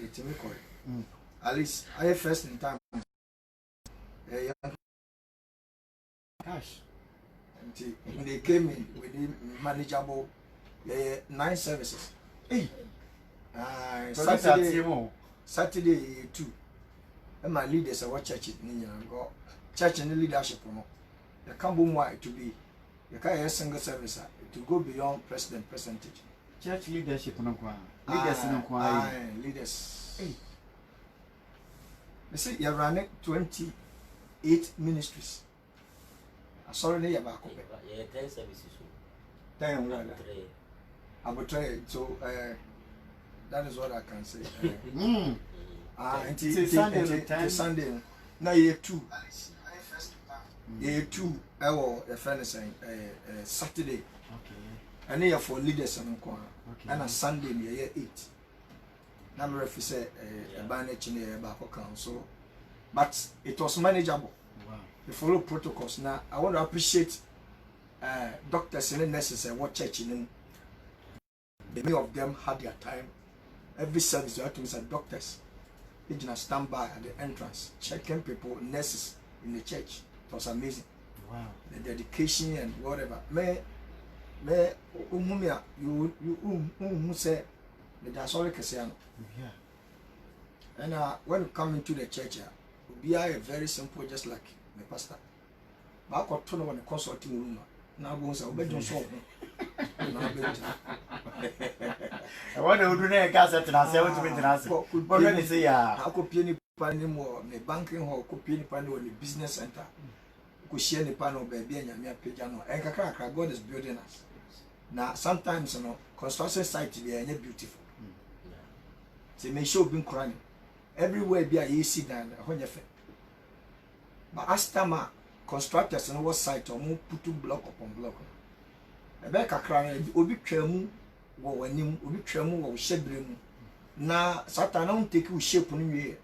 it's me call. At least I first in time. Cash. And they came in with the manageable 9 services. Hey. Saturday 2. And my leaders are what church in go church and leadership. The Cambo to be the Kaya single service to go beyond president percentage. Church leadership leaders leaders. Hey. You see, you're running 28 ministries. I saw it here back. 10 services. 10 one. I will try. So that is what I can say. Until Sunday. Now you 2. You 2. I will a friend saying Saturday. Okay. And here for leaders and corner. Okay. And a Sunday you 8. Number of say a banner in back council, but it was manageable. Wow. They follow protocols. Now I want to appreciate doctors and nurses and what church in them. Many of them had their time. Every service you have to visit doctors. They just stand by at the entrance, checking people, nurses in the church. It was amazing. Wow. The dedication and whatever. You say that's all I can say. Yeah. And when you come into the church, we are very simple, just like the pastor. But I got to know in the consulting room. Now go say, "Obey Johnson." I want to do that. Gas at us. I want to be international. But when you say, "Yeah," I could pay any panel more. The banking hall could pay any panel on the business center. Could share the panel baby and your piano. And kakra, God is building us. Now sometimes construction site they are beautiful. They may show being crying. Everywhere be a see than when you fit. But as time constructors on what site or more put block upon block. A back a crying, obi tremu, or obi tremu or shebremu. Now, Satan don't take you shape on you.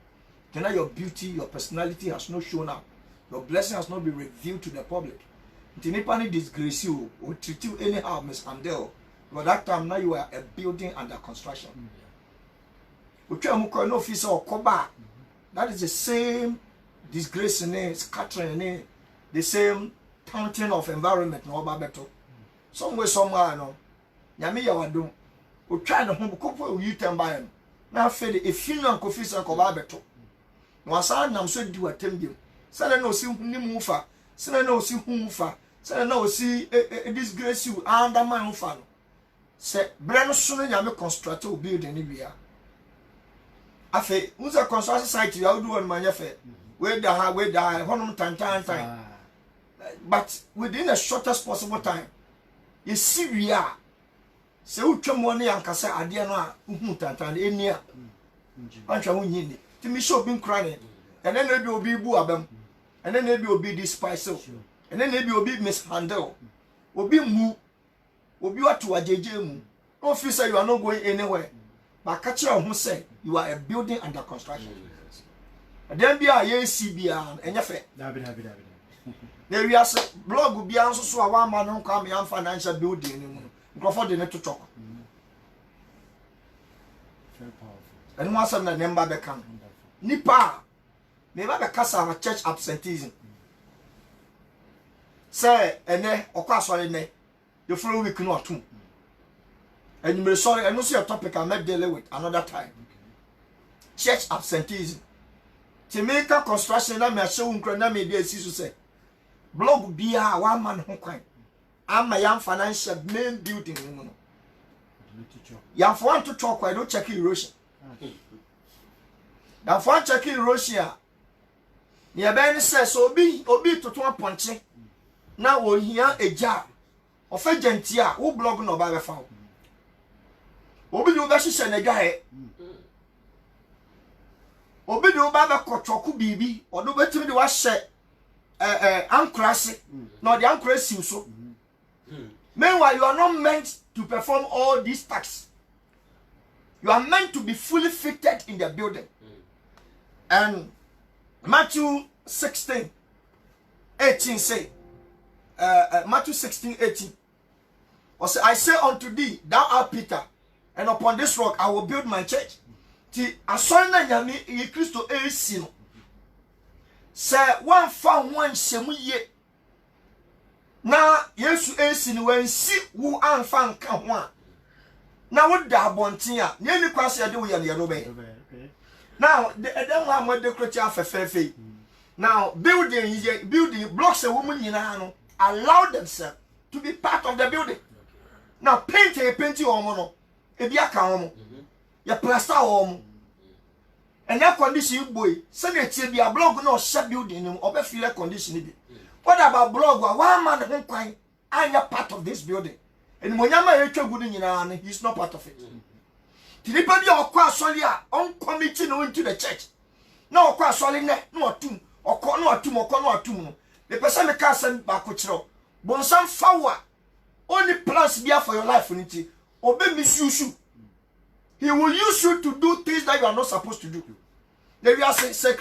Tonight, your beauty, your personality has not shown up. Your blessing has not been revealed to the public. Tinipani disgrace you or treat you anyhow, Miss Andel. But that time now you are a building under construction. Officer or Koba. That is the same disgrace in scattering the same taunting of environment no babeto. Somewhere no. Yami ya wadum. O try no home couple you turn by him. Now fed a funeral officer Koba beto. No asa nam so di watem. Sana no si ni mufa. Sana no si mufa. Sana no si disgrace you undermine mufa. Se brand so na yami construct o building ni bia. Afe, who's a construction site you do on my affair? Where the honum time. But within the shortest possible time, you see we are. So come one year and say Adiana Tantan Enia. Ancha Unini. To me show been crying. And then maybe will be Buabem. And then maybe will be despised. And then maybe will be mishandled. Will be moo. Will be what to a JJ. Officer, you are not going anywhere. But catch you who say you are a building under construction. And then be a CBR and your fair. There we are blog will be answer so a 1 man come and financial building. Go for the net to talk. And once I'm a member become Nipa. Never the cast of a church absenteeism. Say, and then, of course, the full week not two. And you may sorry, I know see a topic I might deal with another time. Church absenteeism. To make a construction, I may show maybe a to say. Blog be a 1 man who crime. I'm my young financial main building. You have one to talk, I don't check erosion. Now, for check erosion. Near Ben says, Obi to 2 punching. Now we'll hear a jar of a gentia who blog no by the found. Obi do ba hihye na gwae obi do ba ba kotoku bibi odo betimi de wa hye ankrase na the ankrase so meanwhile you are not meant to perform all these tasks. You are meant to be fully fitted in the building. And Matthew 16:18 say Matthew 16:18 I say unto thee, thou art Peter, and upon this rock I will build my church. ti asɔre na nyame ye Kristo esi no sɛ wan fa wan hyɛmu ye na Yesu esi no wansi wo anfa nka ho a na wo da abɔnten a ne ni kwase yɛde wo yɛ no bɛ now the edem wa mo decorate afefefe now building blocks a woman nyina no allow themselves to be part of the building now painting omo no e bia ka omo ya plaster omo and that condition boy say na tie bia blog na o sha building no obe feel condition bi what about blog one man ho kwan anya part of this building and monyama e twa gudu nyina no he's not part of it tinipa bi okwa asole a on committee no into the church na okwa asole ne na otum okọ na otum no the person me ka asem ba ko kire bonsam fawa only plans be for your life unity obe misuse you. He will use you to do things that you are not supposed to do. Then we are saying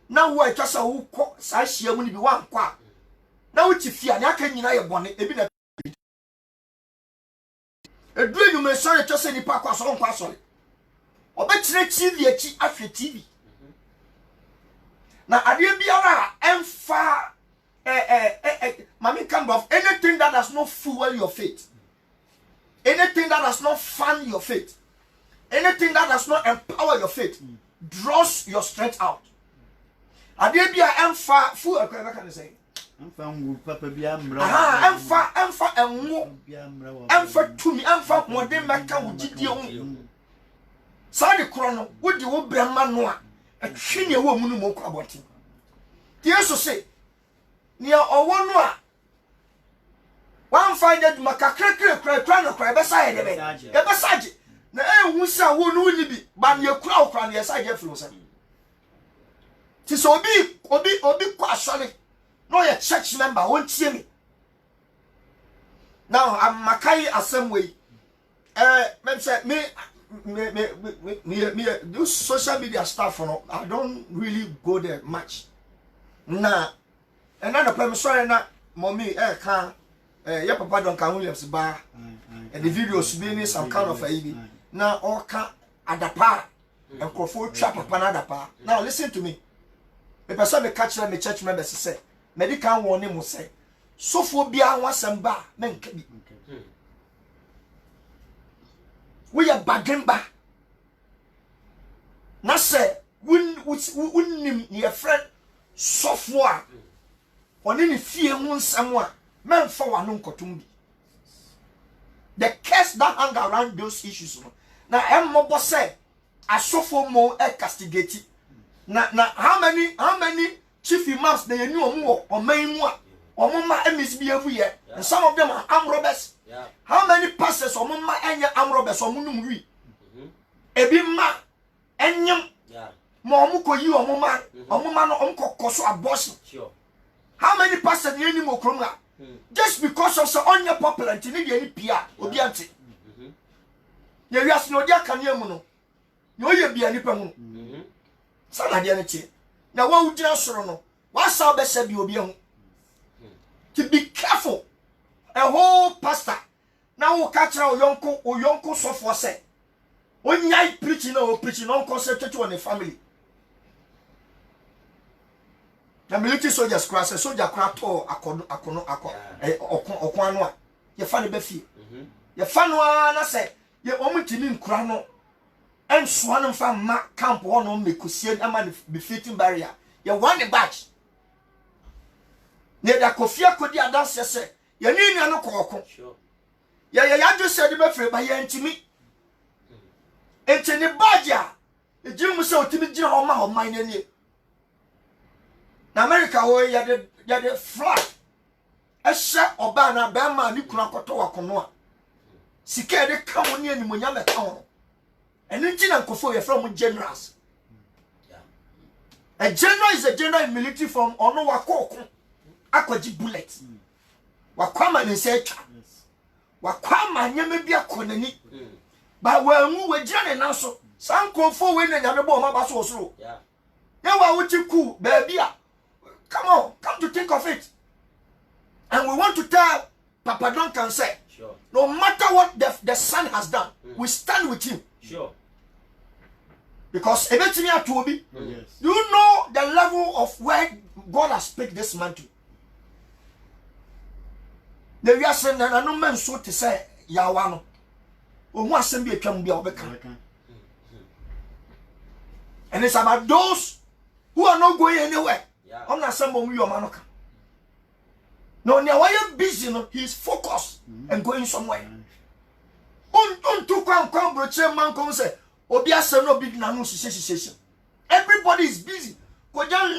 now who I just who sa hia mu ni bi wan kwa na wo ti fia na aka nyina ye bone ebi na eduru you me sorry to say ni pa kwa so nkwa sole obekire TV achi afwe TV na ade biara emfa mami come of anything that does not fuel your faith, anything that does not fund your faith, anything that does not empower your faith draws your strength out. Ade bia emfa fuel what can I say emfa enwo emfa tumi emfa modern meka wo gidie ho sa de kro no wo de wo brema no a atwene wo mu no mo kwa boti Yesu say ni owo no a wan find it makakrekre no kra be sa ye de be e be saje na ehun sa wo no ni bi ba ne kura okra ne saje flo sa ti so obi kwa sole no your church member won't see me. Now I'm Makai assembly. Me do social media stuff. I don't really go there much. Nah, and then the permission na mommy can your papa don't can Williams bar and the videos being some kind of a now all can adapa and crowd trap upon adapa. Now listen to me. The person me catch them, me church members say. Medical warning mo say so for bia wasem ba menka bi we are bagen ba na say wunnim your friend sofo a oni ne fie hu nsem a memfa wano nkotum bi the curse that hang around those issues na emmobo say asofo mo e castigate na how many chief imams they knew or main one or mama MSB every year, and some of them are arm robbers. How many pastors or mama and your arm robbers or munum we? Ebima and yum Momuko you or mama or mama no uncle cost abortion. How many pastors the enemy kroma? Just because of so on your popular and need any PR or Bianti. You ask no dia can you no ye be any pamu. Saladianity. Now what would you say no? What shall be said you be on? To be careful. A whole pastor. Now we'll catch our yonko so for say. When you preaching or preaching on concentrate on the family. The military soldiers cross a soldier craft or akono. You funny befi. You fun one I say. You almost in crano. And swan from ma camp one on me could see a man befitting barrier. You want the batch. Near the Kofia could ya dance, say, you need no coco. Ya just said the buffet by your to me. It's in the badger. The Jim was so timid, General of mine in you. America, where you had a flat. A shot or banner, Bama, you cannot go to a conoa. Sika de come near the Munyama town. And then Jina Kofo from generals. A general is a general in military from Ono Wako. Aquaji bullets. Wakama and say, Wakama, you may be a conani. But when we were journey now, so some Kofo win and Yamabo Mabaso. Now, what you cool, baby? Come on, come to think of it. And we want to tell Papa Duncan say, no matter what the son has done, we stand with him. Sure. Because eventually to be, Yes. you know the level of where God has picked this man to. The we are saying that no man so to say Yawano. Who wants to be a can be and it's about those who are not going anywhere. I'm not saying you are manoka. No, now why you busy? No, he's focused and going somewhere. On to come broche man come say Obia say no big nanu situation. Everybody is busy. Go down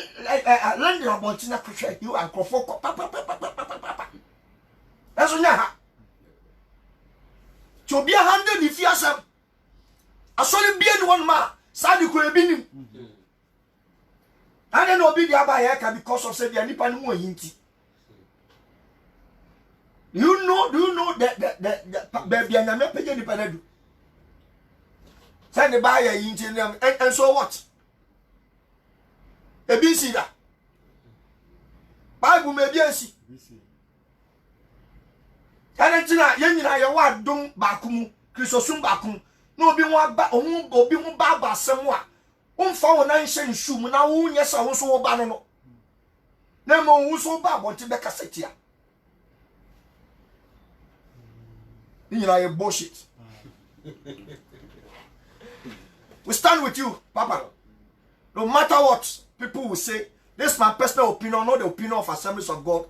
land your bontina crochet you and crofoko. That's on ya. To be a handle if you are some. I saw him be one man. Sadi ko ebinim. I don't know be the abayeka because of say the nipa no mo yinti. Do you know that baby and I'm paying the panadu? Send the buyer and so what? A busy that Bible may be a see. And it's not young, I want don't bakum, Chrisosum bakum, no be one back, or be one baba somewhere. One found 9 cents shoe, now, yes, I was so bad. No more so bad, want to make a set here. You know, you're bullshit. We stand with you, Papa. No matter what people will say, this is my personal opinion, not the opinion of Assemblies of God.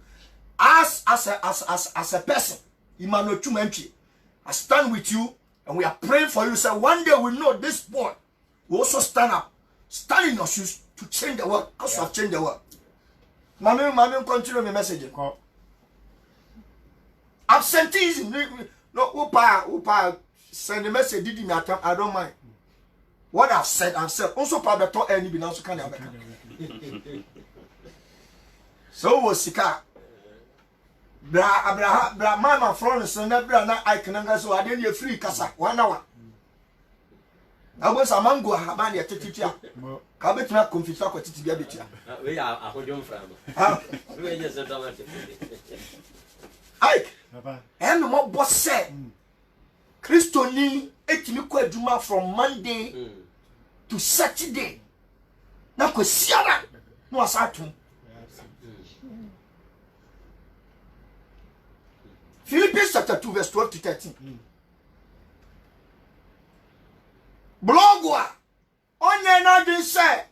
As a person, Emmanuel Chumenchi, I stand with you, and we are praying for you. So one day we know this boy will also stand up, stand in your shoes to change the world. As you have changed the world. Mami, continue my message. Absenteeism. No, Upa, send a message. Did me attempt? I don't mind. What I've said. Also, probably told any be now so can have. So was Sika. Bra, Mama Florence and that bra. I can so I didn't free casa 1 hour. I was a mango. Habani at Titia. Cabet not confuse what it is. We are a home from. We just a dollar. Ike. And more boss said Christo ni etimi kwa juma from Monday to Saturday. Na ko siara no asatu. Philippians chapter 2 verse 12 to 13. Blogwa onye na dey say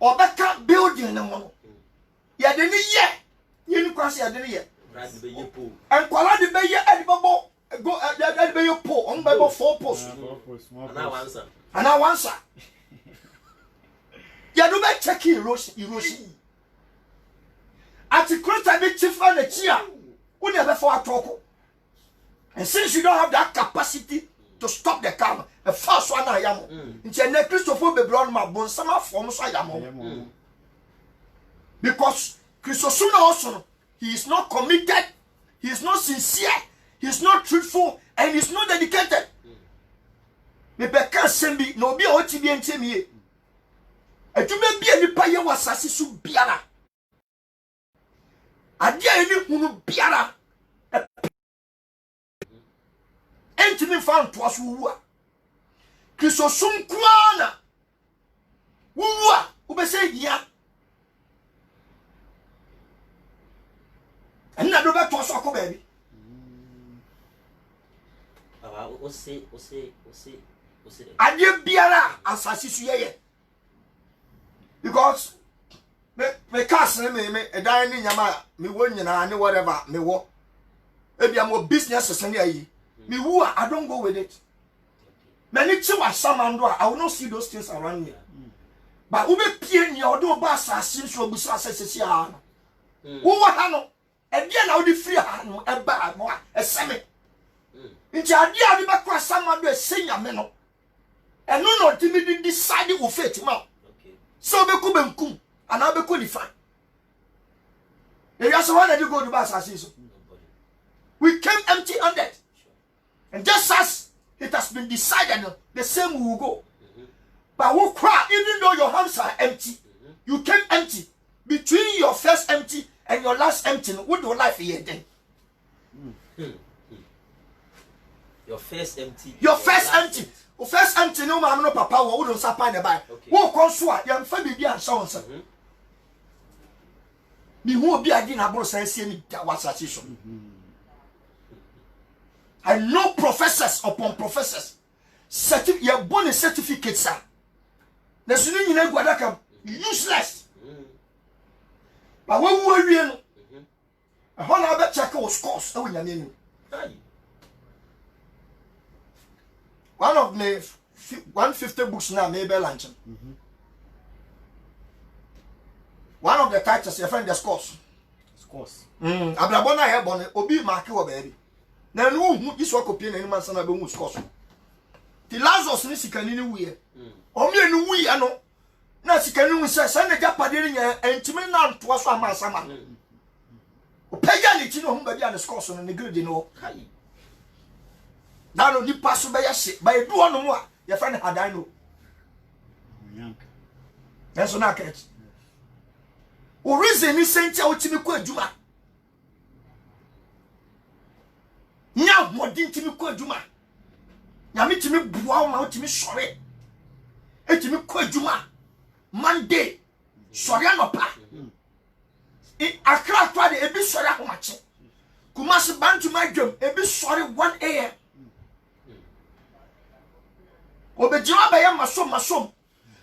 obeka building na mo. Ya de ni ye. Yin kwase ya de ni ye. And Kuala de Bay Edible go at Bay Po on by 4 posts. And I answer. You do check Hiroshi. At the crate I be chief on the chair. We never for a talk. And since you don't have that capacity to stop the car, the first one I am. It's a Christopher be blown my bones, some forms I am. Because Christosuna also. He is not committed, he is not sincere, he is not truthful, and he is not dedicated. Me beka sembi no obi a oti bi entem ye. Adwuma bi anipa ye wasase su biara. Ade a ni hunu biara. Entimi fan to aso wu a. Kristo sum kuana. Wu a, wo be say hia. And I do back to us, baby. I did Biara as I see you. Because me castle me a dining yama, me winning and whatever, me walk. Maybe I'm more business as me woo, I don't go with it. Many children, some and I will not see those things around me. But we be peeing your do bass as since you be so who are and then I would free hand a bad more a semi. It's a dear back someone do a senior meno. And no timid decided who fit him out. So be kum and I'll be qualified. There is one that you go to Bass. We came empty handed. And just as it has been decided, the same we will go. But who cry, even though your hands are empty, you came empty. Between your first empty and your last empty, what do life here then? Your first empty. Your first empty. o first empty no ma no papa wo do sapa ne bai wo kon so a yam fa bibi an sha wonsa mi hu obi adi na bro sense ni da wasase so I know professors upon professors your bonus certificates are na sunu nyina guada kam useless but when we are no a whole lot check our scores e wonya nenu one of the 150 books now maybe lunch one of the titles your friend the scores abrabona here bon obi mark wo baby na no hu iso copy na man sana be hu scores the Lazarus ni sikani ni wuye o me ni wuye no na sikani hu se na japade ni nya entimi na ntoa so ama sama o pega ni ti no hu ba bia na scores no ne grade no kai na no ni paso be ya hye ba edu ono mu a your friend hadan no eso na catch o reason ni senti a otimi ko adwuma nya modin timi ko adwuma nya mitimi bua ma otimi sore etimi ko adwuma Monday sore anopa akra atwa de ebi sore ahomache kumasi bantu madwam ebi sore 1 am obejima ba ya masom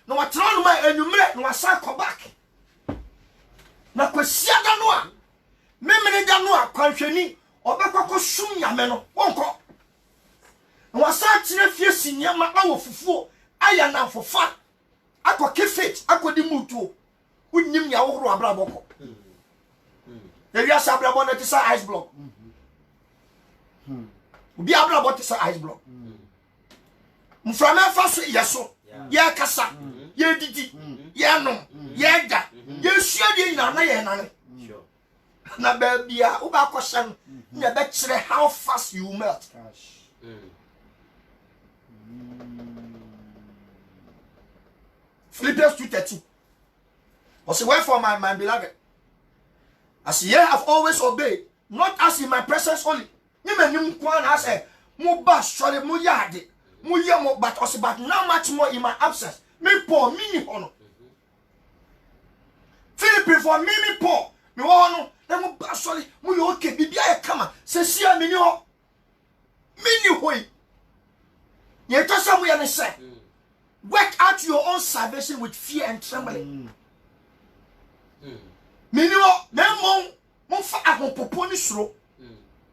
na watra no ma enumre na wasa ko back na kwasia da no a memene da no a kwanhwani obekoko sum nyame no wonko na wasa kire fie sinyama awo fufuo aya na fofa akoke fit akodi mutuo unnyim ya wohoro abraboko ewia sa abrabo na tisa ice block ubi abrabo tisa ice block mframa faso yeso ye kasa ye didi ye no ye da ye sua de nyina na ye nane na babia wo ba kwasam na be kire how fast you melt Philippians 2:13 also wherefore my beloved as ye have always obeyed not as in my presence only ni manim kwan as mo ba sore mo yade mo ye mo but also but now much more in my absence me Paul mini hono Philippi for me Paul me wo no na mo ba sore mo ye okay bibia e kama se sia mini ho mini hoi ye to say mo ye ne say work out your own salvation with fear and trembling mini ho na mo fa ahopopo ni suro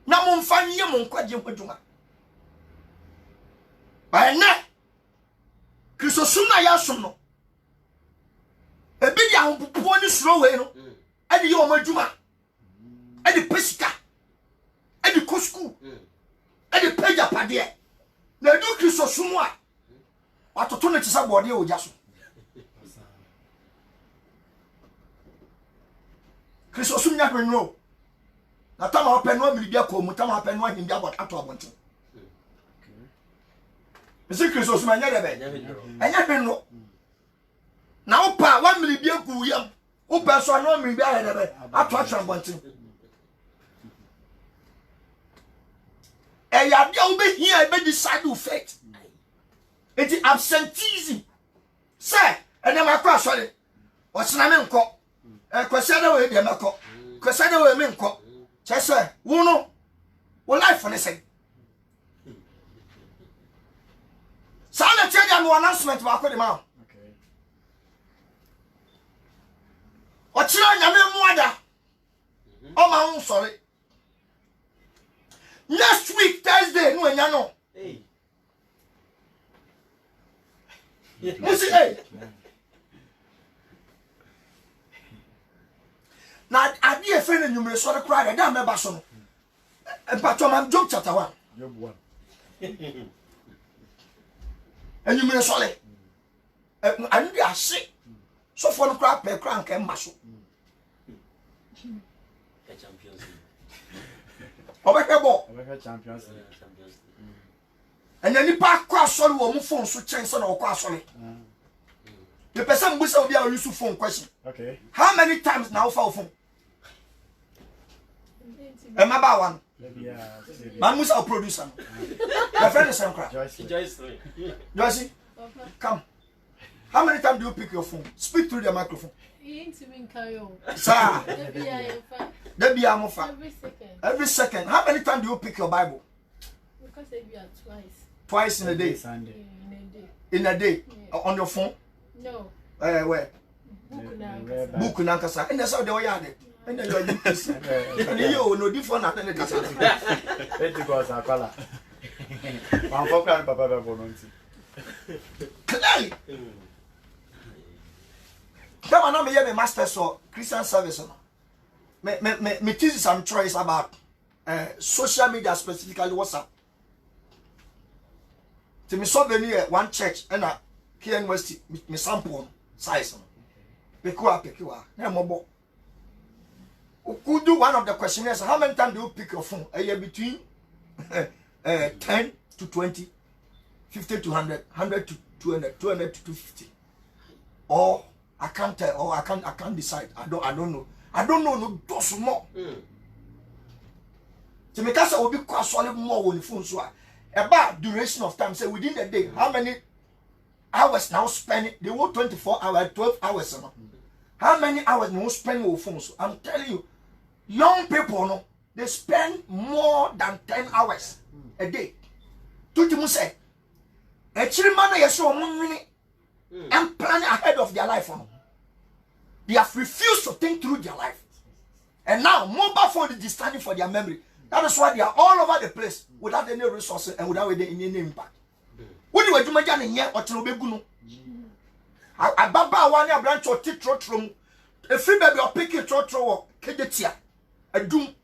na mo mfa nye mo nkwaje nkwadwuma by na Kristo sumna ya sumno ebi ya ahopopo ni suro we no ade ye o madwuma ade pesika ade kosku ade peja pade na du Kristo sumu a watoto ne tisa bode o jaso Kristo sumnya hwenro na tama openo amibia ko mu tama openo ahimbia bot ato abonte ese Kristo sumanya debe anya hwenro na opa wa milibia ku yam opa so na milibia debe ato abonte ya dia ube here be decide you faith enti absenteeism say ene makwa sole o sina me nko kwese da we de mako kwese da we me nko chese wo no wo life ne say sana cheja no announcement ba ko de ma okay o chira nyame muada o ma hun sorry next week Thursday no enya no hey hey na adi e fe na nyumre so de kra da me ba so no empato man Job chapter 1 Job 1 enyumre so le ani di ase so fo no kra pe kra nka ma so champions obeke champions and any pa kwa sori wo mu phone so chen so na okwa sori the person mbusa obi a use phone question okay how many times now for phone emaba one Mamu's our producer. My friend is Sam Crab. Joyce, come. How many times do you pick your phone? Speak through the microphone. Sir, every second. How many times do you pick your Bible? Twice in a day. In a day. On your phone? No. Where? Book Nankasa. And that's how they were yarded. And then you are and you know different than the Kasa. Clearly. That one, I'm a master so Christian service. Me teach some choice about social media, specifically WhatsApp. To me, so many one church and a here university, me sample size. Pekua. No more. Could do one of the questionnaires. How many times do you pick your phone? A year between 10 to 20, 50 to 100, 100 to 200, 200 to 250. Or I can't tell, or I can't decide. I don't know. I don't know no dos more. To make us will be quite solid more on the phone. So about duration of time, say within the day, how many hours now spending? They work 24 hours, 12 hours. How many hours now spend on phones? I'm telling you, young people no, they spend more than 10 hours a day. To say, a children is so many and plan ahead of their life. They have refused to think through their life. And now, mobile phone is standing for their memory. That is why they are all over the place without any resources and without any impact. What do you do, Majan, in here or Tinobeguno? I baba one year branch or titrotrum. A free baby or pick it or kedetia. A doom.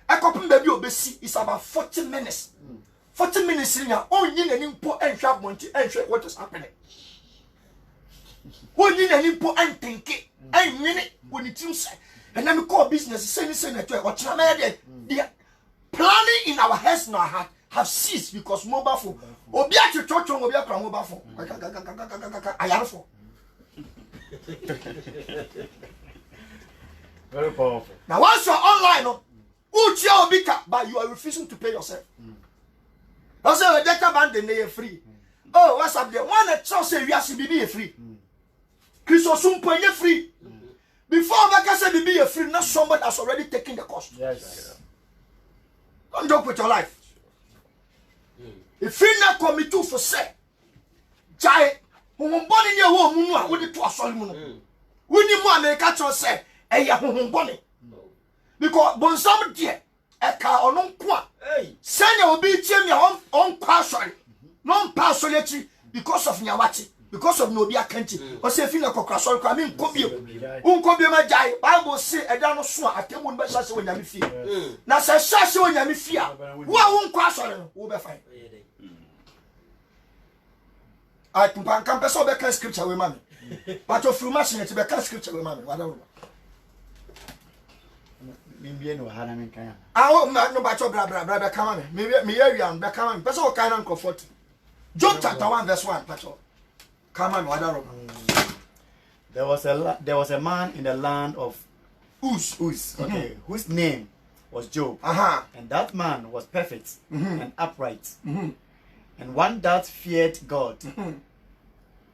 A copy baby obesi is about 40 minutes. 40 minutes in your own yin and import and sharp monty and check what is happening. When you need import and think it, and minute when it seems, and then we call business, send it to what the planning in our heads and our heart have ceased because mobile phone. Obia to church on mobile phone. I am for. Very powerful. Now, once you're online, but you are refusing to pay yourself. Also, a data band they are free. Oh, what's up there? One that say we are be free. Christosum pay free. Before Bakasa be free, not somebody has already taken the cost. Yes. Don't joke with your life. If you not commit to for say, Jai, who born in your home, would it was all moon. When you want to catch us say, a home bonnet. Because Bonsam dear, a car or no qua. Sanya will be Jimmy on partially, non partiality because of Nyawati, because of Nobia Kenti, or say Fina Cocasol coming, Cobio, Uncobio Majai, Bible say a down of swan at the moon by Sasso when Yami fear. Now say Sasso when Yami fear. Why won't cross on will be fine. I can campus over the scripture with mammy. But of machine to be scripture with mammy. Whatever. I won't know about your brother. Come on, me, young, back on. That's all kind of comfort. Job chapter 1, verse 1. That's all. Come on, whatever. There was a man in the land of Uz, okay, whose name was Job. And that man was perfect and upright. And one that feared God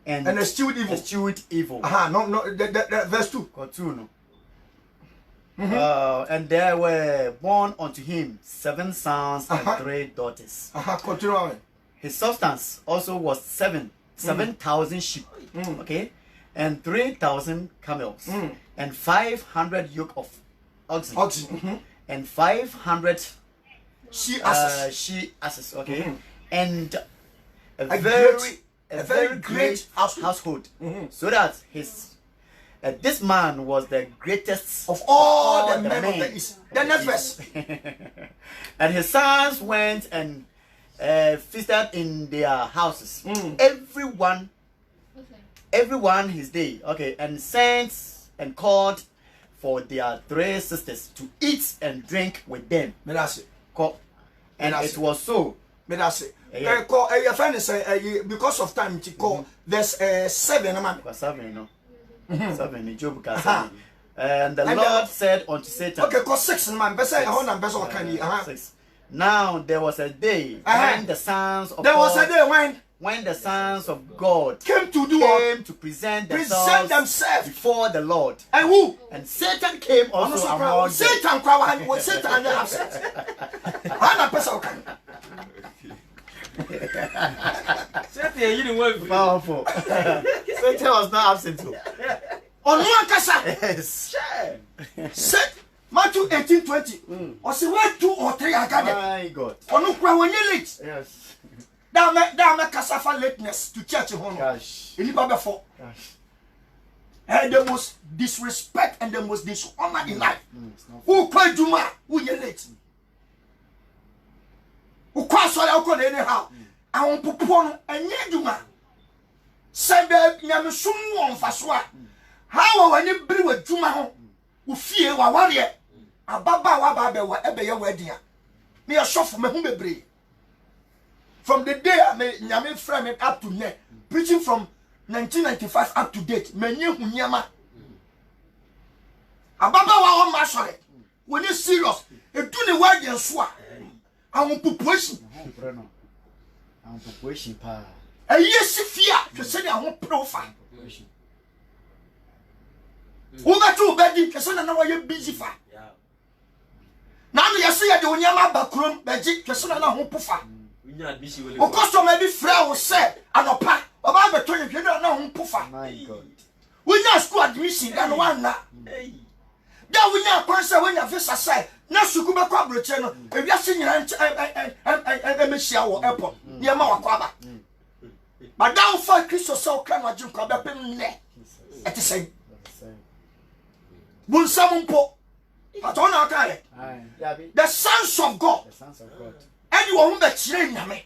and eschewed evil. No, verse 2. Continue. And there were born unto him 7 sons and 3 daughters. Continue. His substance also was 7,000 sheep, okay, and 3,000 camels, and 500 yoke of oxen, and 500 she asses, okay, and a very great household, so that this man was the greatest of all the men of the East. The next verse. And his sons went and feasted in their houses. Everyone his day, okay, and sent and called for their 3 sisters to eat and drink with them. And it was so. Because of time, there's 7 man. 7, you know. 7 in Job 7. And the Lord said unto Satan. Okay, cause 6 man. Besa I want besa can 6. Now there was a day when the sons of there God, was a day when the sons of God came to present themselves before the Lord. And who? And Satan came also among them. Satan was Satan and upset. Hana pesa can. Satan, you didn't Powerful. Satan was not absent too. On one kasa. Yes. Set Matthew 18:20. Or say where 2 or 3 are gathered. My God. On no cry when you late. Yes. That make kasa for lateness to church home. Gosh. Anybody before. And the most disrespect and the most dishonor in life. Who cry Juma? Who you late? Who cry sorry? Who call anyhow? I want to put and ye Juma. Say the Yamisum on Faswa. How when you bring with Juma home? Who fear wa warrior? Ababa wa babe wa ebe your wedding. Me a shop for me who be brave. From the day I made Nyame frame it up to now, preaching from 1995 up to date, many hunyama. Ababa wa on masore. When you serious, it do the word and swa. I want population. I want population pa. A yes fear to say I want profile. Who got two bedding? Because I know why you're busy for. Now you see the Unyama backroom, Beji, because I know who pufa. Of course, you may be frail, will say, and a pack about the 20, you don't know who pufa. My God. We just school admission, and one now. That we now concern when your visa say, now Sukuba Quabra channel, if you're singing and Michelle or Apple, near Mawakwaba. But down for Christos so can I drink about them at the same. Bunsamumpo. But on our time, the sons of God. The sons of God. And you won't be cheering me.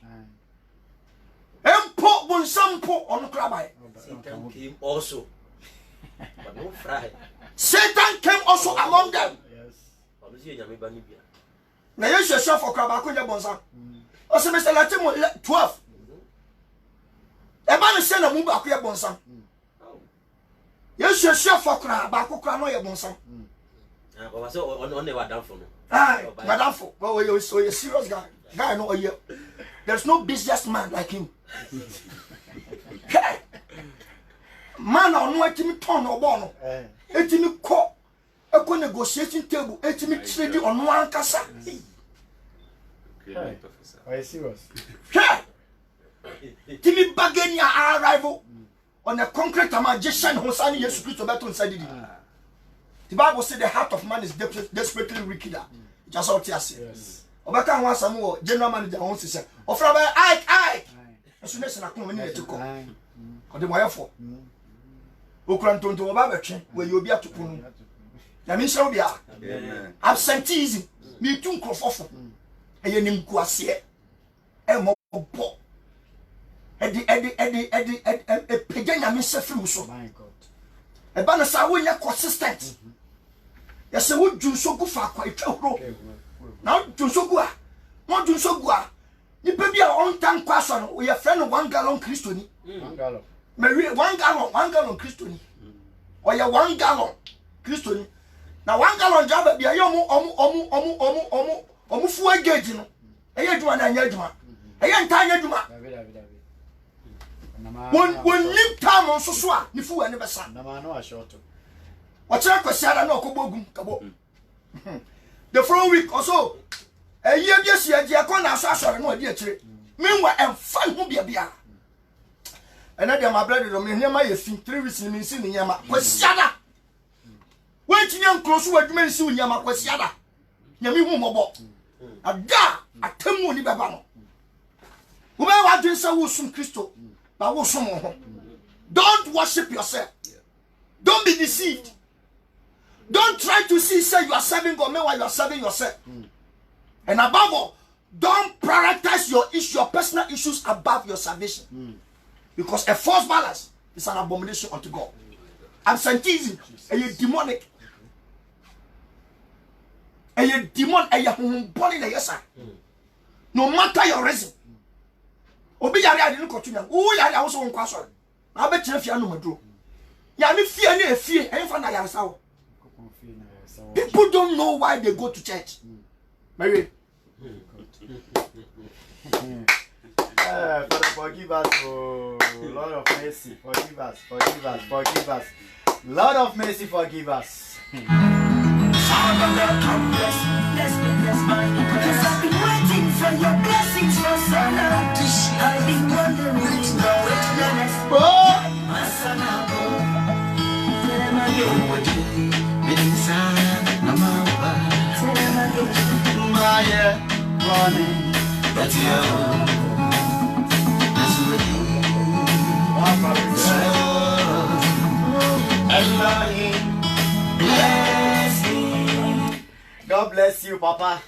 And put Bunsampo on the crab. Satan came also. But no fry. Satan came also among them. Yes. Now you should show for Krabakunya Bonsa. Also, Mr. Latin 12. A man is saying a move back here, Bonsa. You should show for Krabakuka, no, Bonsa. On the down for me. Aye, Madame Fo. Oh, you're so a serious guy. Guy, no, there's no businessman like him. Man, I know it me turn or bono. It me call a negotiating table, it me trading on one casa. Are you serious? Timmy Bagania arrival on a concrete magician who sang yes to battle inside it. The Bible said the heart of man is desperately wicked. Just out here. Yes. Obaka wants some more general manager wants to say, or from I. As soon as I come in to come. Or the wire for. Okranton to Obabachi, where you'll be up to Punu. I mean, so be absenteeism. Me too, Crofofo. And your name Guassier. And more pop. Eddie, Pagana Mr. Fruso. My God. A banner when you're consistent. Yes, I would do so good for quite a now, do so good. Not do so good. You be your own time question. We are friend of 1 gallon Christoni. 1 gallon. Mary, 1 gallon Christoni. Or your 1 gallon Christoni. Now 1 gallon job be a young full engagement. A yedman and yedman. A young tiny juma. When nip time on Sosua, if you never son. No, short. What's up, Sarah? No, Kabo. The following week or so, a year, yes, Diacon, I no dear tree. Meanwhile, and fun will be a beer. And I am my brother, my 3 weeks in Missing Yama, was Sada. Wait, young close word men soon Yama was Yada. Yami Mobo. A da, a Temu Libabano. Whoever I drink so soon, Christo, but was some more. Don't worship yourself. Don't be deceived. Don't try to say you are serving God while you are serving yourself. And above all, don't prioritize your personal issues above your salvation. Because a false balance is an abomination unto God. Absenteeism, a demonic. A demon, a body, yes, sir. No matter your reason. Obi yari I didn't continue. Oh, yari also on question. I bet you if you are no more. Yami fear, fear, and find out yourself. People don't know why they go to church. Mary. Father, forgive us, oh Lord of mercy, forgive us, forgive us, forgive us. Lord of mercy, forgive us. Father, Lord, come bless me, bless my because I've been waiting for your blessings for so long. I've been wondering where it's the next boy. My son, I'll go. Tell him again. Tell him again. My running, But you. God bless you, Papa.